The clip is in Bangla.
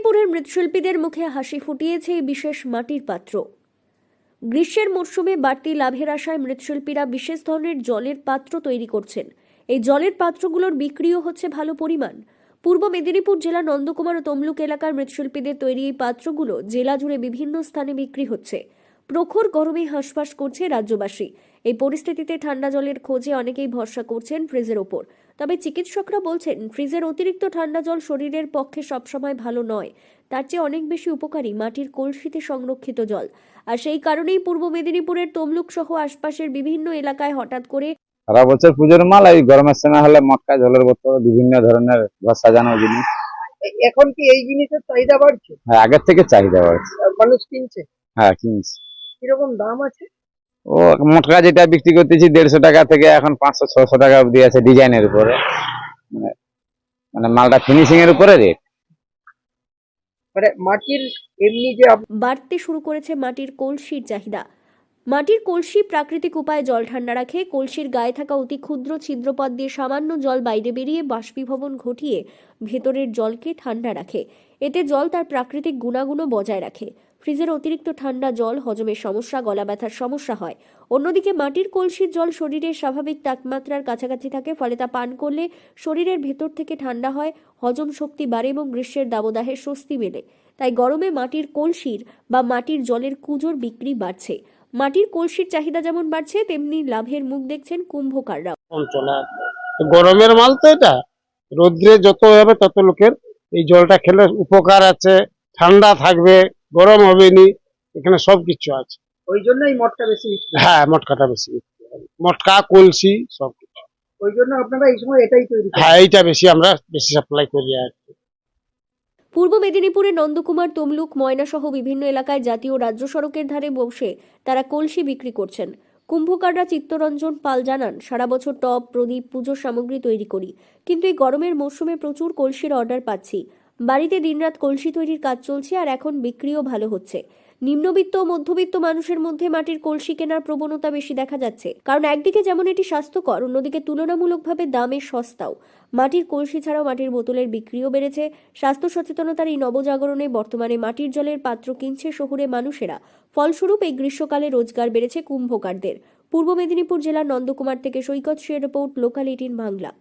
মেদিনীপুরের মৃৎশিল্পীদের মুখে হাসি ফুটিয়েছে এই বিশেষ মাটির পাত্র। গ্রীষ্মের মরশুমে বাড়তি লাভের আশায় মৃৎশিল্পীরা বিশেষ ধরনের জলের পাত্র তৈরি করছেন। এই জলের পাত্রগুলোর বিক্রিও হচ্ছে ভালো পরিমাণ। পূর্ব মেদিনীপুর জেলা নন্দকুমার ও তমলুক এলাকার মৃৎশিল্পীদের তৈরি এই পাত্রগুলো জেলা জুড়ে বিভিন্ন স্থানে বিক্রি হচ্ছে। প্রখর গরমে হাঁসফাঁস করছে রাজ্যবাসী। এই পরিস্থিতিতে ঠান্ডা জলের খোঁজে অনেকেই ভরসা করছেন ফ্রিজের ওপর। তবে চিকিৎসকরা বলছেন, ফ্রিজের অতিরিক্ত ঠান্ডা জল শরীরের পক্ষে সবসময় ভালো নয়। তার চেয়ে অনেক বেশি উপকারী মাটির কলসিতে সংরক্ষিত জল। আর সেই কারণেই পূর্ব মেদিনীপুরের তমলুক সহ আশপাশের বিভিন্ন এলাকায় হঠাৎ করে সারা বছর পুজোর মাল, এই গরমের সময় হলে মটকা, জলের বোতল, বিভিন্ন ধরনের ঘর সাজানো জিনিস। এখন কি এই জিনিসের চাহিদা বাড়ছে? হ্যাঁ, আগের থেকে চাহিদা বাড়ছে। মানুষ কিনছে? হ্যাঁ, কিনছে। কিরকম দাম আছে? ও মটকা যেটা বিক্রি করতেছি 150 টাকা থেকে এখন 500-600 টাকা অব্দি আছে, ডিজাইনের উপরে। মানে মালটা ফিনিশিং এর উপরে রেট। মানে মাটির এমনি যে বাড়তে শুরু করেছে মাটির কলসির চাহিদা। মাটির কলসি প্রাকৃতিক উপায়ে জল ঠান্ডা রাখে। কলসির গায়ে থাকা অতি ক্ষুদ্র ছিদ্রপথ দিয়ে সামান্য জল বাইরে বেরিয়ে বাষ্পীভবন ঘটিয়ে ভেতরের জলকে ঠান্ডা রাখে। এতে জল তার প্রাকৃতিক গুণাগুণও বজায় রাখে। ফ্রিজের অতিরিক্ত ঠান্ডা জল হজমের সমস্যা, গলা ব্যথার সমস্যা হয়। অন্যদিকে মাটির কলসির জল শরীরের স্বাভাবিক তাপমাত্রার কাছাকাছি থাকে, ফলে তা পান করলে শরীরের ভেতর থেকে ঠান্ডা হয়, হজম শক্তি বাড়ে এবং গ্রীষ্মের দাবদাহে স্বস্তি মেলে। তাই গরমে মাটির কলসির বা মাটির জলের কুজোর বিক্রি বাড়ছে। মাটির কলসির চাহিদা যেমন বাড়ছে, তেমনি লাভের মুখ দেখছেন কুম্ভকাররা। গরমের মাল তো এটা, রোদ্রে যত হবে তত লোকের এই জলটা খেলে উপকার আছে, ঠান্ডা থাকবে, গরম হবে নি, এখানে সবকিছু আছে। ওই জন্য এই মঠটা বেশি বিক্রি হয়। হ্যাঁ, মটকাটা বেশি বিক্রি হয়। মটকা, কলসি সবকিছু। ওই জন্য আপনারা এই সময় এটাই তৈরি করেন। হ্যাঁ, এইটা বেশি আমরা বেশি সাপ্লাই করি আর কি। পূর্ব মেদিনীপুরের নন্দকুমার, তমলুক, ময়না সহ বিভিন্ন এলাকায় জাতীয় রাজ্য সড়কের ধারে বসে তারা কলসি বিক্রি করছেন। কুম্ভকাররা চিত্তরঞ্জন পাল জানান, সারা বছর টব, প্রদীপ, পুজোর সামগ্রী তৈরি করি, কিন্তু এই গরমের মরশুমে প্রচুর কলসির অর্ডার পাচ্ছি। বাড়িতে দিনরাত কলসি তৈরির কাজ চলছে, আর এখন বিক্রিও ভালো হচ্ছে। নিম্নবিত্ত ও মধ্যবিত্ত মানুষের মধ্যে মাটির কলসি কেনার প্রবণতা বেশি দেখা যাচ্ছে, কারণ একদিকে যেমন এটি স্বাস্থ্যকর, অন্যদিকে তুলনামূলকভাবে দামে সস্তাও। মাটির কলসি ছাড়াও মাটির বোতলের বিক্রিও বেড়েছে। স্বাস্থ্য সচেতনতার এই নবজাগরণে বর্তমানে মাটির জলের পাত্র কিনছে শহুরে মানুষেরা। ফলস্বরূপ এই গ্রীষ্মকালে রোজগার বেড়েছে কুম্ভকারদের। পূর্ব মেদিনীপুর জেলার নন্দকুমার থেকে সৈকত শের রিপোর্ট, লোকাল 18 বাংলা।